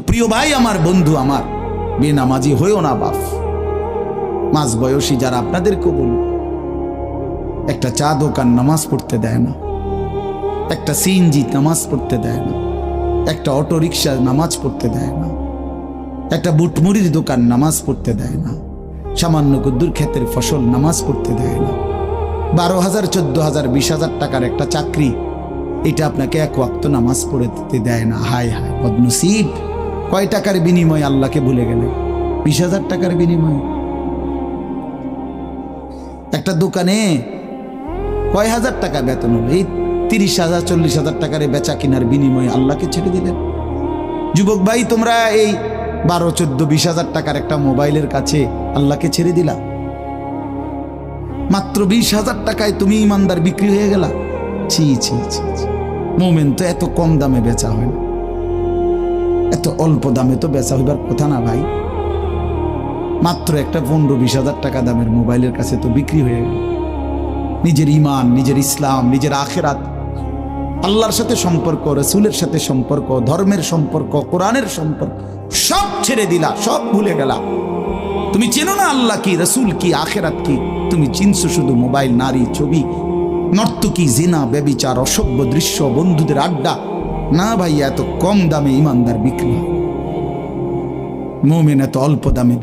প্রিয় ভাই আমার, বন্ধু আমার, বেনামাজি হইও না বাপ। মাঝ বয়সী যারা, আপনাদেরকেও বলুন, একটা চা দোকান নামাজ পড়তে দেয় না, একটা সিএনজি নামাজ পড়তে দেয় না, একটা অটো রিক্সা নামাজ পড়তে দেয় না, একটা বুটমুড়ির দোকান নামাজ পড়তে দেয় না, সামান্য কুদ্দুর ক্ষেতের ফসল নামাজ পড়তে দেয় না। 12,000, 14,000, 20,000 টাকার একটা চাকরি, এটা আপনাকে এক ওয়াক্ত নামাজ পড়তে দেয় না। হায় হায় বদনসিব! কয় টাকার বিনিময়ে আল্লাহকে ভুলে গেলে? 20,000 টাকার বিনিময়ে। একটা দোকানে কয় হাজার টাকা বেতন হলো, এই 30,000, 40,000 টাকার বেচা কিনার বিনিময়ে আল্লাহকে ছেড়ে দিলেন। যুবক ভাই, তোমরা এই 12, 14, 20,000 টাকার একটা মোবাইলের কাছে আল্লাহকে ছেড়ে দিলা। মাত্র 20,000 টাকায় তুমি ইমানদার বিক্রি হয়ে গেলা। ছি ছি ছি! মোমেন তো এত কম দামে বেচা হয় না, এত অল্প দামে তো বেচা হইবার কথা না ভাই। মাত্র একটা 15-20,000 টাকা দামের মোবাইলের কাছে তো বিক্রি হয়ে গেল। নিজের ইমান, নিজের ইসলাম, নিজের আখেরাত, আল্লাহর সাথে সম্পর্ক, রসুলের সাথে সম্পর্ক, ধর্মের সম্পর্ক, কোরআনের সম্পর্ক সব ছেড়ে দিলা, সব ভুলে গেলা। তুমি চেনো না আল্লাহ কি, রসুল কি, আখেরাত কি। তুমি চিনছো শুধু মোবাইল, নারী, ছবি, নর্তকী, জিনা, ব্যভিচার, অসভ্য দৃশ্য, বন্ধুদের আড্ডা। না ভাই, এত কম দামে ইমানদার বিক্রি হয়। মুমিন এত অল্প দামে